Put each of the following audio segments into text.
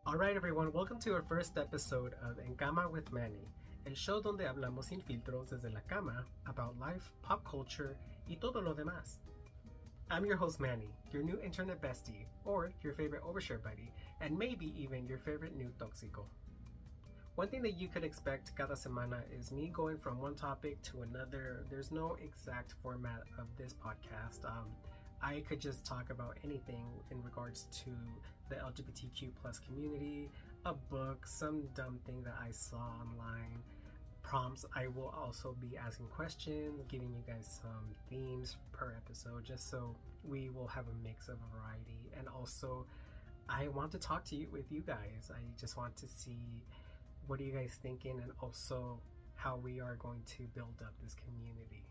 Alright everyone, welcome to our first episode of In Cama with Manny, el show donde hablamos sin filtros desde la cama about life, pop culture, y todo lo demás. I'm your host Manny, your new internet bestie, or your favorite overshare buddy, and maybe even your favorite new tóxico. One thing that you could expect cada semana is me going from one topic to another. There's no exact format of this podcast. I could just talk about anything in regards to the LGBTQ plus community, a book, some dumb thing that I saw online, prompts. I will also be asking questions, giving you guys some themes per episode, just so we will have a mix of variety. And also, I want to talk to you with you guys. I just want to see what are you guys thinking, and also how we are going to build up this community.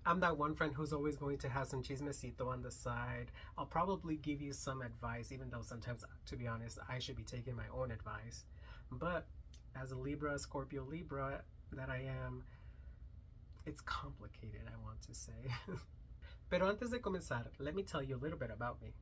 I'm that one friend who's always going to have some chismecito on the side. I'll probably give you some advice, even though sometimes, to be honest, I should be taking my own advice. But as a Libra, Scorpio Libra that I am, it's complicated, I want to say. Pero antes de comenzar, let me tell you a little bit about me.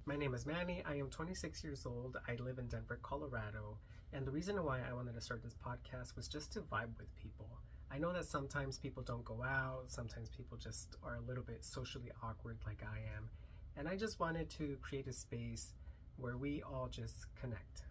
My name is Manny. I am 26 years old. I live in Denver, Colorado. And the reason why I wanted to start this podcast was just to vibe with people. I know that sometimes people don't go out, sometimes people just are a little bit socially awkward like I am, and I just wanted to create a space where we all just connect.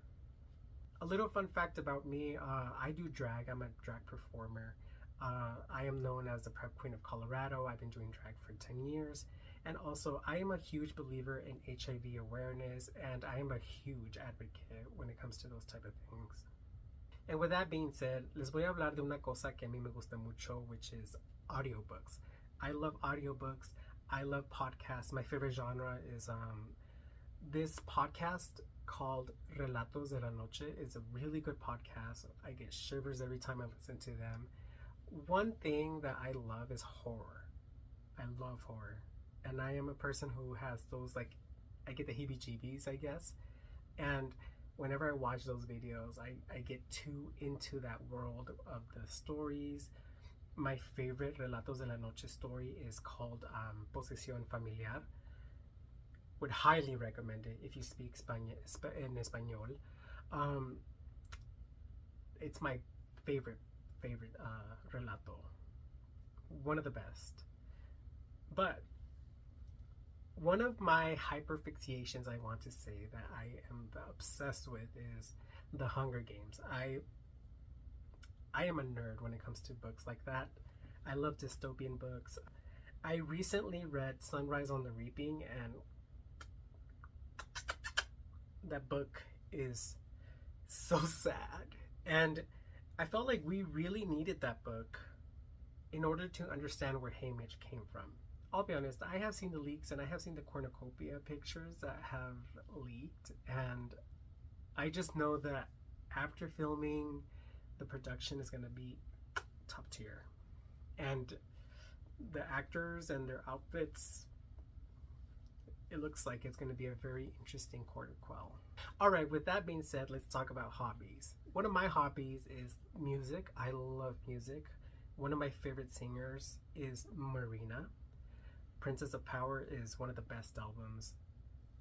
A little fun fact about me, I do drag. I'm a drag performer. I am known as the Prep Queen of Colorado. I've been doing drag for 10 years, and also I am a huge believer in HIV awareness, and I am a huge advocate when it comes to those type of things. And with that being said, les voy a hablar de una cosa que a mí me gusta mucho, which is audiobooks. I love audiobooks. I love podcasts. My favorite genre is this podcast called Relatos de la Noche. Is a really good podcast. I get shivers every time I listen to them. One thing that I love is horror. I love horror. And I am a person who has those, like, I get the heebie-jeebies, I guess. And whenever I watch those videos, I get too into that world of the stories. My favorite Relatos de la Noche story is called Posesión Familiar. Would highly recommend it if you speak en español. It's my favorite relato. One of the best. But one of my hyperfixations, I want to say, that I am obsessed with is the Hunger Games. I am a nerd when it comes to books like that. I love dystopian books. I recently read Sunrise on the Reaping, and that book is so sad. And I felt like we really needed that book in order to understand where Haymitch came from. I'll be honest, I have seen the leaks and I have seen the cornucopia pictures that have leaked, and I just know that after filming, the production is going to be top tier. And the actors and their outfits, it looks like it's going to be a very interesting quarter quell. Alright, with that being said, let's talk about hobbies. One of my hobbies is music. I love music. One of my favorite singers is Marina. Princess of Power is one of the best albums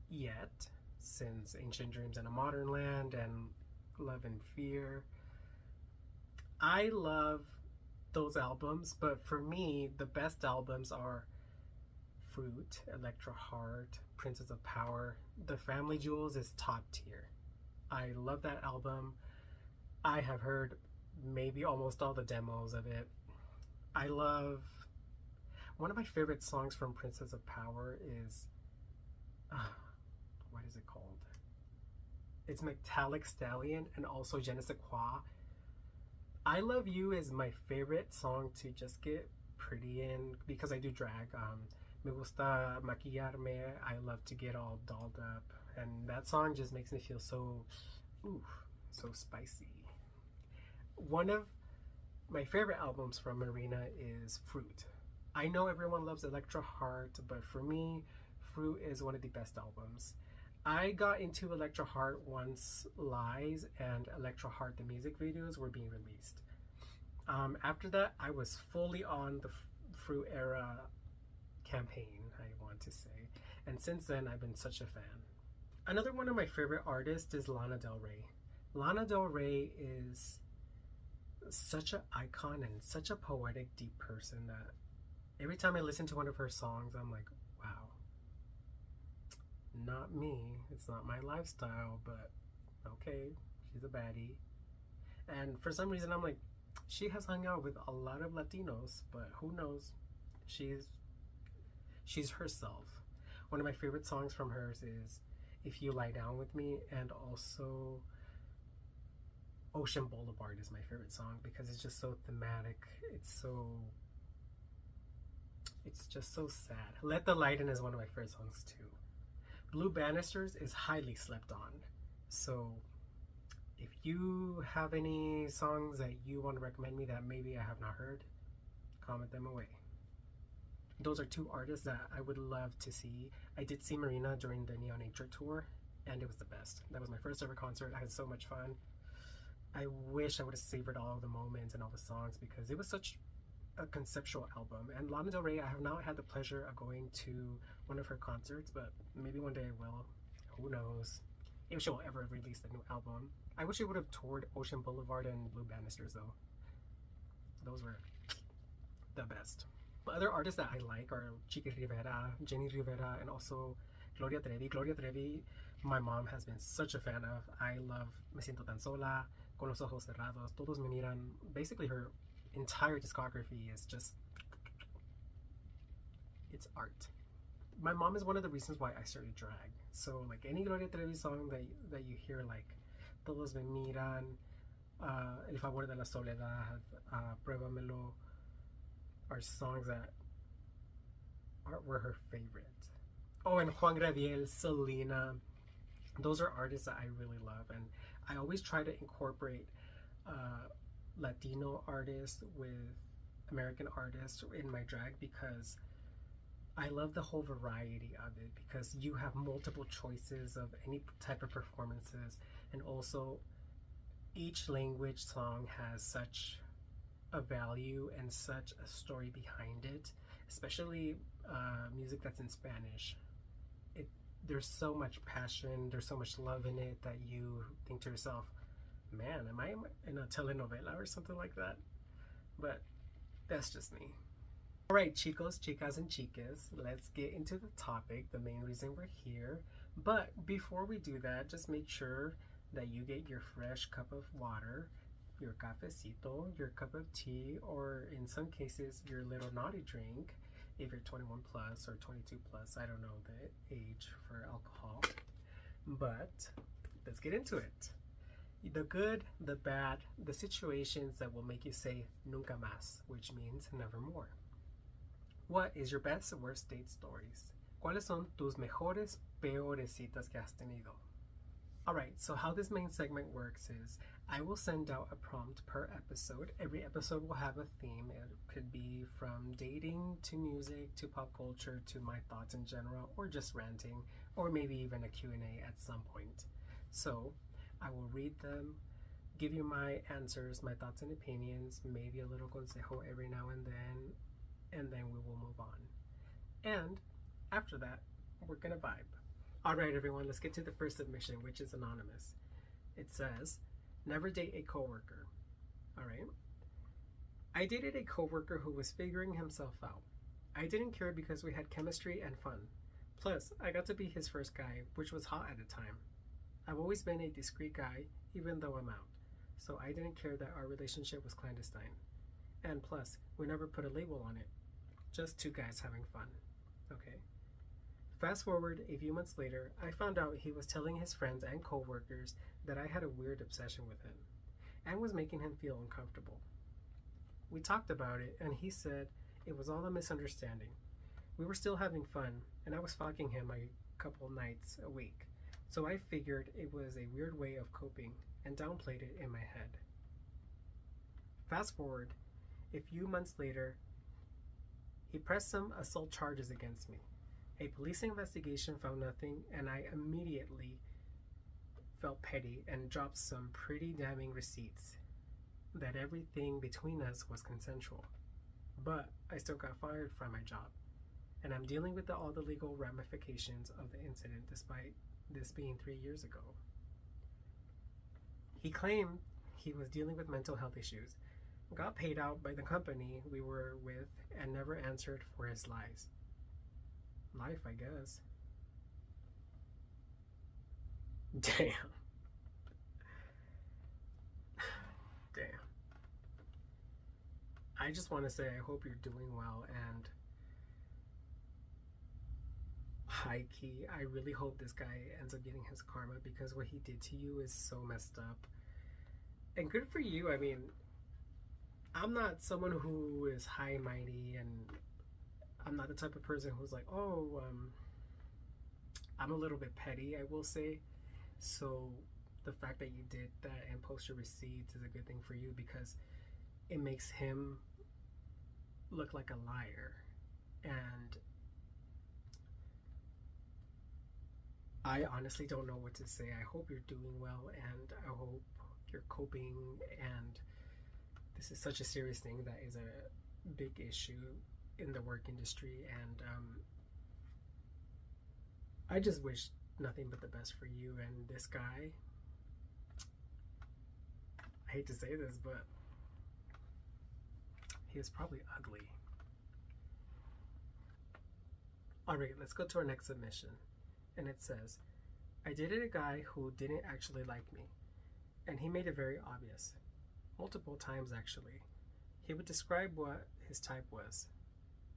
yet, since Ancient Dreams in a Modern Land and Love and Fear. I love those albums, but for me, the best albums are Fruit, Electro Heart, Princess of Power. The Family Jewels is top tier. I love that album. I have heard maybe almost all the demos of it. I love... One of my favorite songs from Princess of Power is, what is it called? It's Metallic Stallion, and also Je ne sais quoi. I Love You is my favorite song to just get pretty in, because I do drag. Me gusta maquillarme. I love to get all dolled up, and that song just makes me feel so spicy. One of my favorite albums from Marina is Fruit. I know everyone loves Electro Heart, but for me, Fruit is one of the best albums. I got into Electro Heart once Lies and Electro Heart, the music videos, were being released. After that, I was fully on the Fruit era campaign, I want to say. And since then, I've been such a fan. Another one of my favorite artists is Lana Del Rey. Lana Del Rey is such an icon and such a poetic, deep person that every time I listen to one of her songs, I'm like, wow, not me. It's not my lifestyle, but okay, she's a baddie. And for some reason, I'm like, she has hung out with a lot of Latinos, but who knows? She's herself. One of my favorite songs from hers is If You Lie Down With Me, and also Ocean Boulevard is my favorite song because it's just so thematic. It's just so sad. Let the Light In is one of my favorite songs too. Blue Banisters is highly slept on. So if you have any songs that you want to recommend me that maybe I have not heard, comment them away. Those are two artists that I would love to see. I did see Marina during the Neon Nature tour, and it was the best. That was my first ever concert. I had so much fun. I wish I would have savored all the moments and all the songs because it was such a conceptual album. And Lana Del Rey, I have not had the pleasure of going to one of her concerts, but maybe one day I will. Who knows? If she'll ever release a new album. I wish she would have toured Ocean Boulevard and Blue Banisters though. Those were the best. Other artists that I like are Chiqui Rivera, Jenny Rivera, and also Gloria Trevi. Gloria Trevi, my mom has been such a fan of. I love Me Siento Tan Sola, Con los Ojos Cerrados, Todos Me Miran. Basically her entire discography is just, it's art. My mom is one of the reasons why I started drag. So like any Gloria Trevi song that you hear, like Todos Me Miran, El Favor de la Soledad, Pruébamelo, are songs that were her favorite. Oh, and Juan Gabriel, Selena. Those are artists that I really love, and I always try to incorporate Latino artists with American artists in my drag because I love the whole variety of it, because you have multiple choices of any type of performances, and also each language song has such a value and such a story behind it, especially music that's in Spanish. There's so much passion, there's so much love in it that you think to yourself, man, am I in a telenovela or something like that? But that's just me. All right, chicos, chicas, and chiques, let's get into the topic, the main reason we're here. But before we do that, just make sure that you get your fresh cup of water, your cafecito, your cup of tea, or in some cases, your little naughty drink, if you're 21 plus or 22 plus. I don't know the age for alcohol. But let's get into it. The good, the bad, the situations that will make you say nunca más, which means nevermore. What is your best or worst date stories? ¿Cuáles son tus mejores, peores citas que has tenido? Alright, so how this main segment works is I will send out a prompt per episode. Every episode will have a theme. It could be from dating to music to pop culture to my thoughts in general, or just ranting, or maybe even a Q&A at some point. So I will read them, give you my answers, my thoughts and opinions, maybe a little consejo every now and then we will move on. And after that, we're gonna vibe. Alright everyone, let's get to the first submission, which is anonymous. It says, never date a coworker. Alright. I dated a coworker who was figuring himself out. I didn't care because we had chemistry and fun. Plus, I got to be his first guy, which was hot at the time. I've always been a discreet guy, even though I'm out. So I didn't care that our relationship was clandestine. And plus, we never put a label on it. Just two guys having fun. Okay. Fast forward a few months later, I found out he was telling his friends and coworkers that I had a weird obsession with him and was making him feel uncomfortable. We talked about it and he said it was all a misunderstanding. We were still having fun and I was fucking him a couple nights a week. So I figured it was a weird way of coping and downplayed it in my head. Fast forward a few months later, he pressed some assault charges against me. A police investigation found nothing, and I immediately felt petty and dropped some pretty damning receipts that everything between us was consensual. But I still got fired from my job. and I'm dealing with all the legal ramifications of the incident despite this being 3 years ago. He claimed he was dealing with mental health issues, got paid out by the company we were with, and never answered for his lies. Life, I guess. Damn. Damn. I just want to say I hope you're doing well, and high key, I really hope this guy ends up getting his karma, because what he did to you is so messed up. And good for you. I mean, I'm not someone who is high and mighty, and I'm not the type of person who's like, I'm a little bit petty, I will say. So the fact that you did that and post your receipts is a good thing for you, because it makes him look like a liar. And I honestly don't know what to say. I hope you're doing well, and I hope you're coping, and this is such a serious thing that is a big issue in the work industry, and I just wish nothing but the best for you and this guy. I hate to say this, but he is probably ugly. Alright, let's go to our next submission. And it says, I dated a guy who didn't actually like me, and he made it very obvious. Multiple times, actually. He would describe what his type was,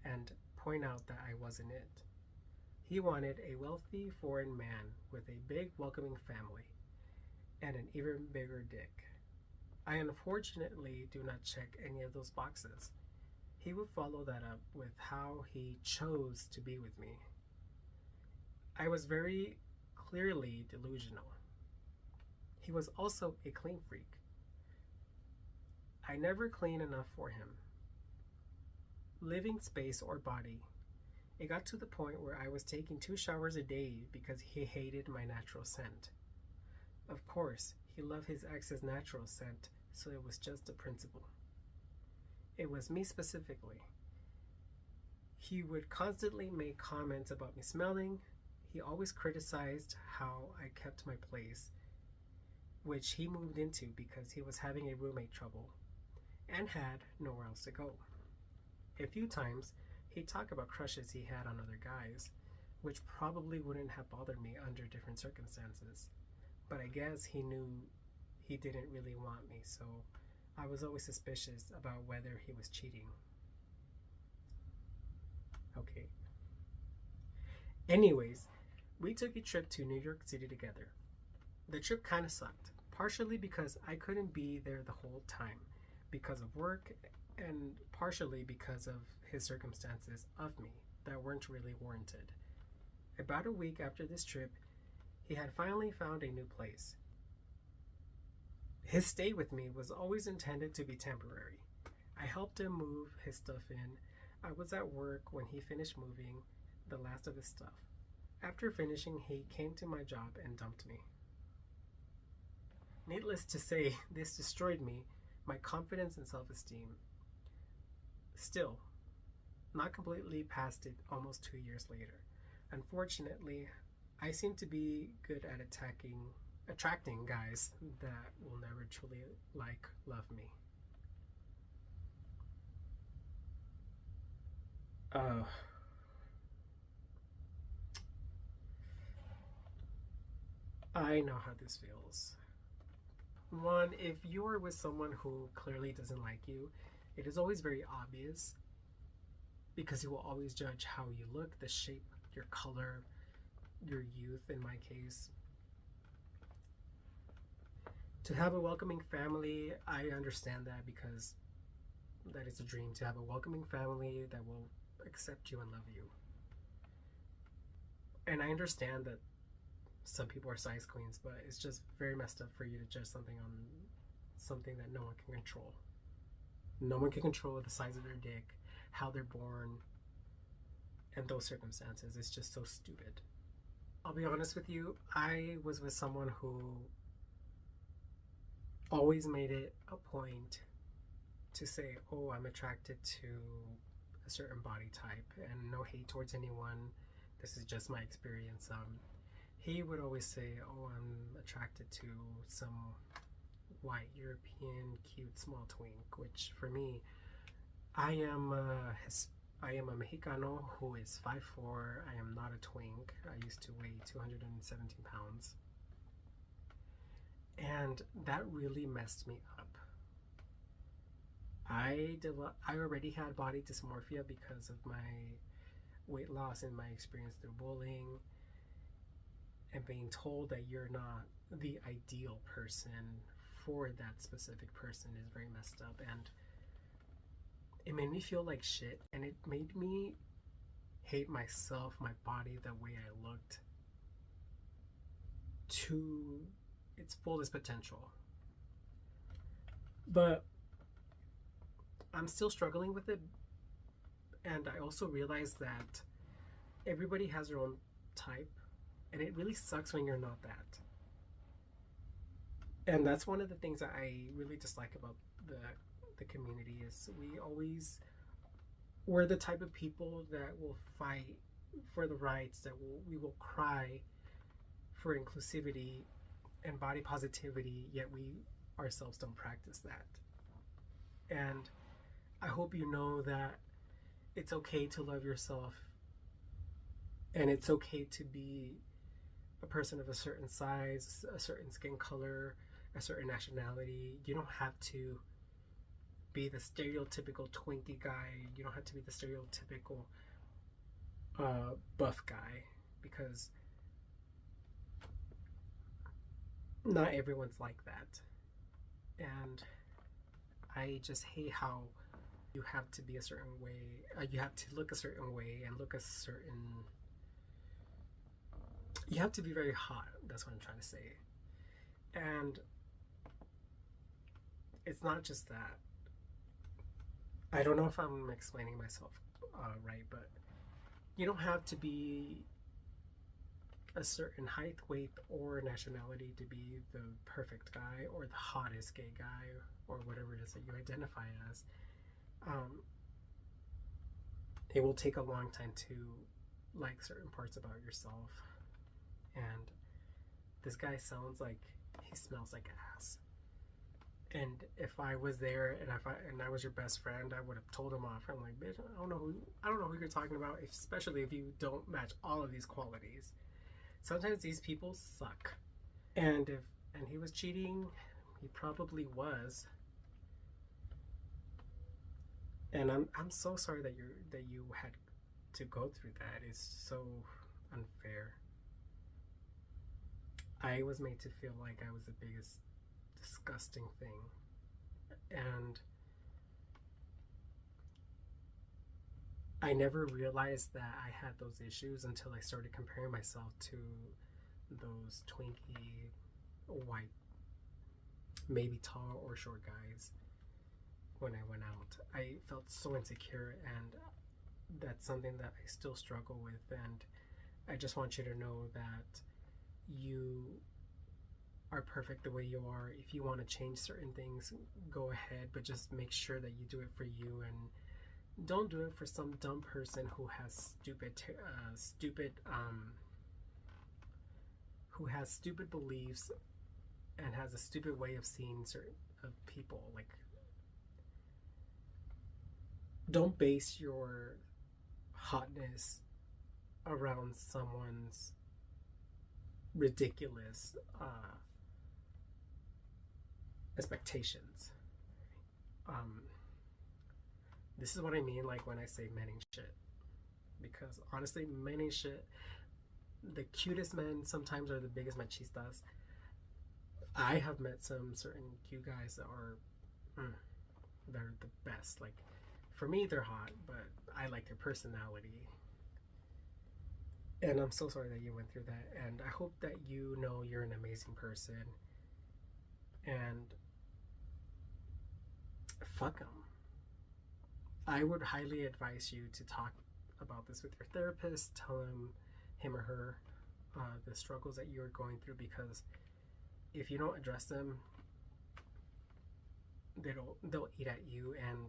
and point out that I wasn't it. He wanted a wealthy foreign man with a big welcoming family, and an even bigger dick. I unfortunately do not check any of those boxes. He would follow that up with how he chose to be with me. I was very clearly delusional. He was also a clean freak. I never cleaned enough for him. Living space or body. It got to the point where I was taking 2 showers a day because he hated my natural scent. Of course, he loved his ex's natural scent, so it was just a principle. It was me specifically. He would constantly make comments about me smelling. He always criticized how I kept my place, which he moved into because he was having a roommate trouble and had nowhere else to go. A few times, he'd talk about crushes he had on other guys, which probably wouldn't have bothered me under different circumstances. But I guess he knew he didn't really want me, so I was always suspicious about whether he was cheating. Okay. Anyways, we took a trip to New York City together. The trip kind of sucked, partially because I couldn't be there the whole time because of work, and partially because of his circumstances of me that weren't really warranted. About a week after this trip, he had finally found a new place. His stay with me was always intended to be temporary. I helped him move his stuff in. I was at work when he finished moving the last of his stuff. After finishing, he came to my job and dumped me. Needless to say, this destroyed me, my confidence and self-esteem. Still, not completely past it almost 2 years later. Unfortunately, I seem to be good at attracting guys that will never truly love me. I know how this feels. One, if you are with someone who clearly doesn't like you, it is always very obvious, because he will always judge how you look, the shape, your color, your youth in my case. To have a welcoming family, I understand that, because that is a dream, to have a welcoming family that will accept you and love you. And I understand that some people are size queens, but it's just very messed up for you to judge something on something that no one can control. No one can control the size of their dick, how they're born, and those circumstances. It's just so stupid. I'll be honest with you, I was with someone who always made it a point to say, oh, I'm attracted to a certain body type, and no hate towards anyone. This is just my experience. He would always say, "Oh, I'm attracted to some white European cute small twink," which for me, I am I am a Mexicano who is 5'4". I am not a twink. I used to weigh 217 pounds. And that really messed me up. I already had body dysmorphia because of my weight loss and my experience through bullying, and being told that you're not the ideal person for that specific person is very messed up. And it made me feel like shit, and it made me hate myself, my body, the way I looked, to its fullest potential. But I'm still struggling with it, and I also realized that everybody has their own type, and it really sucks when you're not that. And that's one of the things that I really dislike about the community is we're the type of people that will fight for the rights, that we will cry for inclusivity and body positivity, yet we ourselves don't practice that. And I hope you know that it's okay to love yourself, and it's okay to be a person of a certain size, a certain skin color, a certain nationality. You don't have to be the stereotypical Twinkie guy. You don't have to be the stereotypical buff guy, because not everyone's like that. And I just hate how you have to be a certain way, you have to look a certain way and look a certain, you have to be very hot. That's what I'm trying to say. And it's not just that. I don't know if I'm explaining myself right, but you don't have to be a certain height, weight, or nationality to be the perfect guy or the hottest gay guy or whatever it is that you identify as. It will take a long time to like certain parts about yourself. And this guy sounds like he smells like ass. And if I was there and I was your best friend, I would have told him off. I'm like, bitch, I don't know who you're talking about, especially if you don't match all of these qualities. Sometimes these people suck. And he was cheating, he probably was. And I'm so sorry that you had to go through that. It's so unfair. I was made to feel like I was the biggest disgusting thing. And I never realized that I had those issues until I started comparing myself to those twinkie, white, maybe tall or short guys. When I went out, I felt so insecure, and that's something that I still struggle with. And I just want you to know that you are perfect the way you are. If you want to change certain things, go ahead, but just make sure that you do it for you, and don't do it for some dumb person who has stupid beliefs and has a stupid way of seeing certain of people. Like, don't base your hotness around someone's ridiculous expectations. This is what I mean, like, when I say men ain't shit. Because honestly, men ain't shit. The cutest men sometimes are the biggest machistas. I have met some certain cute guys that are they're the best. Like, for me, they're hot, but I like their personality. And I'm so sorry that you went through that. And I hope that you know you're an amazing person. And fuck them. I would highly advise you to talk about this with your therapist. Tell him or her, the struggles that you're going through, because if you don't address them, they'll eat at you. And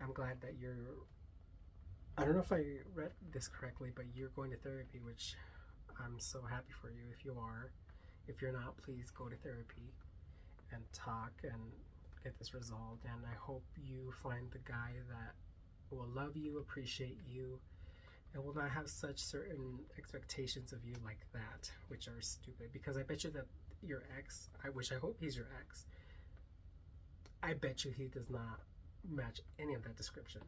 I'm glad that you're I don't know if I read this correctly, but you're going to therapy, which I'm so happy for you if you are. If you're not, please go to therapy and talk and get this resolved. And I hope you find the guy that will love you, appreciate you, and will not have such certain expectations of you like that, which are stupid. Because I bet you that your ex, I hope he's your ex, I bet you he does not match any of that description.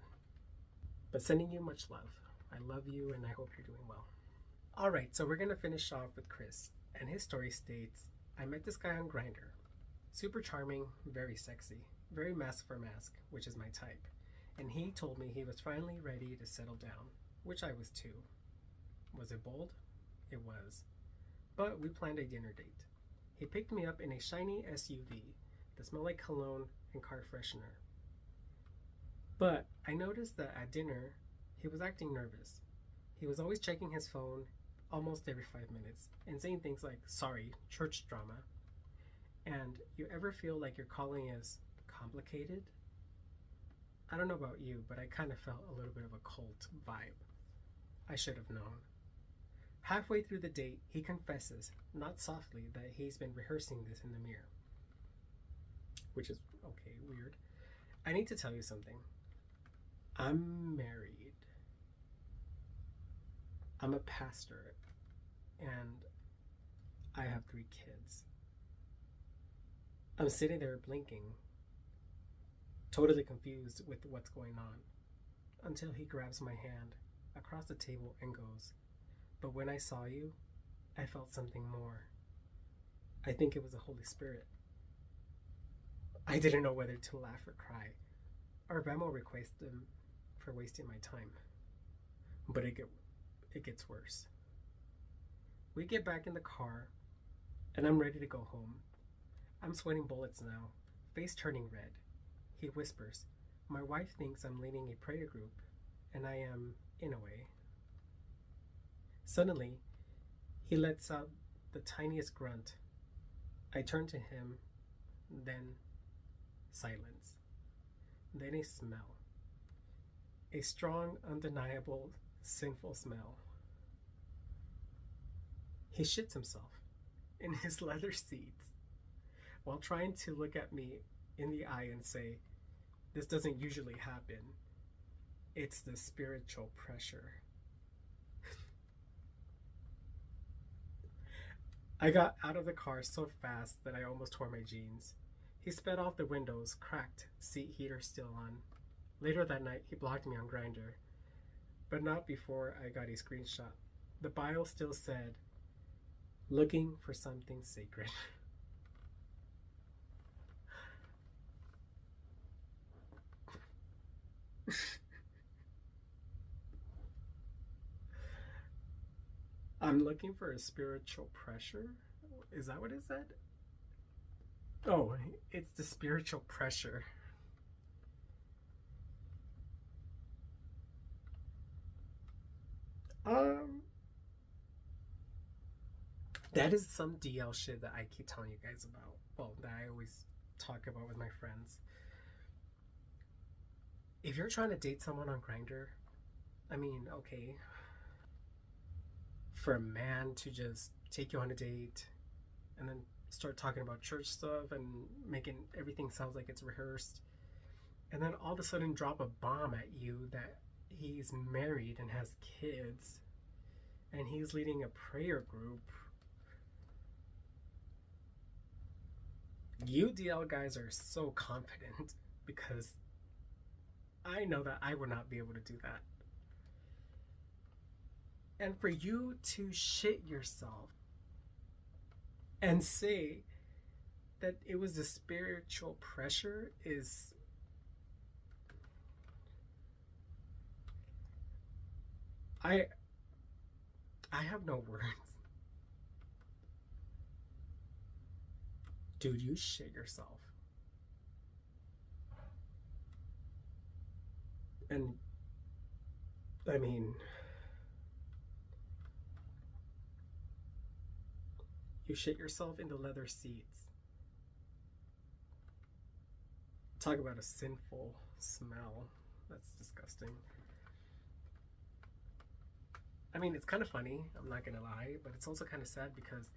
But sending you much love. I love you and I hope you're doing well. Alright, so we're going to finish off with Chris. And his story states, I met this guy on Grindr. Super charming, very sexy, very mask for mask, which is my type. And he told me he was finally ready to settle down, which I was too. Was it bold? It was. But we planned a dinner date. He picked me up in a shiny SUV that smelled like cologne and car freshener. But I noticed that at dinner, he was acting nervous. He was always checking his phone almost every 5 minutes and saying things like, sorry, church drama. And you ever feel like your calling is complicated? I don't know about you, but I kind of felt a little bit of a cult vibe. I should have known. Halfway through the date, he confesses, not softly, that he's been rehearsing this in the mirror. Which is, okay, weird. I need to tell you something. I'm married. I'm a pastor. And I have 3 kids. I'm sitting there blinking, totally confused with what's going on, until he grabs my hand across the table and goes, but when I saw you, I felt something more. I think it was the Holy Spirit. I didn't know whether to laugh or cry, or Vamo request him for wasting my time. But it gets worse. We get back in the car, and I'm ready to go home. I'm sweating bullets now, face turning red. He whispers, my wife thinks I'm leading a prayer group, and I am, in a way. Suddenly, he lets out the tiniest grunt. I turn to him, then silence. Then a smell. A strong, undeniable, sinful smell. He shits himself in his leather seats while trying to look at me in the eye and say, this doesn't usually happen. It's the spiritual pressure. I got out of the car so fast that I almost tore my jeans. He sped off the windows, cracked, seat heater still on. Later that night, he blocked me on Grindr, but not before I got a screenshot. The bio still said, looking for something sacred. I'm looking for a spiritual pressure? Is that what it said? Oh, it's the spiritual pressure. That is some DL shit that I keep telling you guys about. Well, that I always talk about with my friends. If you're trying to date someone on Grindr, I mean, okay, for a man to just take you on a date and then start talking about church stuff and making everything sound like it's rehearsed, and then all of a sudden drop a bomb at you that he's married and has kids and he's leading a prayer group. You DL guys are so confident because I know that I would not be able to do that. And for you to shit yourself and say that it was the spiritual pressure is... I have no words. Dude, you shit yourself. And I mean, you shit yourself in the leather seats. Talk about a sinful smell. That's disgusting. I mean, it's kind of funny, I'm not gonna lie, but it's also kind of sad because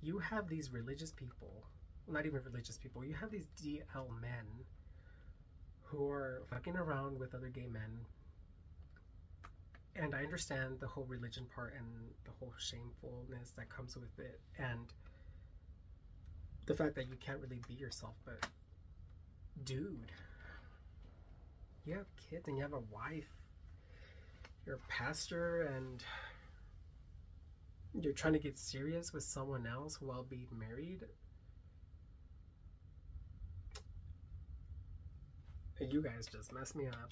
you have these religious people, not even religious people, you have these DL men who are fucking around with other gay men. And I understand the whole religion part and the whole shamefulness that comes with it, and the fact that you can't really be yourself, but dude, you have kids and you have a wife, you're a pastor, and you're trying to get serious with someone else while being married. You guys just messed me up.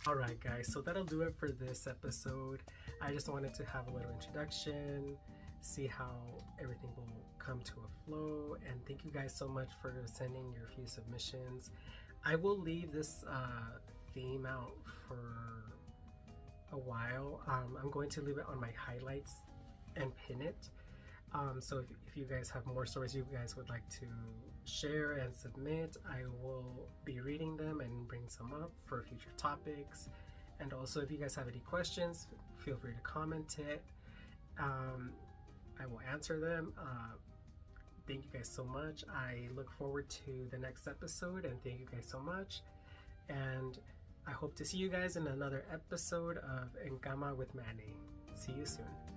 Alright guys, so that'll do it for this episode. I just wanted to have a little introduction, see how everything will come to a flow, and thank you guys so much for sending your few submissions. I will leave this theme out for a while. I'm going to leave it on my highlights and pin it. So if you guys have more stories you guys would like to share and submit, I will be reading them and bring some up for future topics. And also, if you guys have any questions, feel free to comment it. I will answer them. Thank you guys so much. I look forward to the next episode, and thank you guys so much. And I hope to see you guys in another episode of In Cama with Manny. See you soon.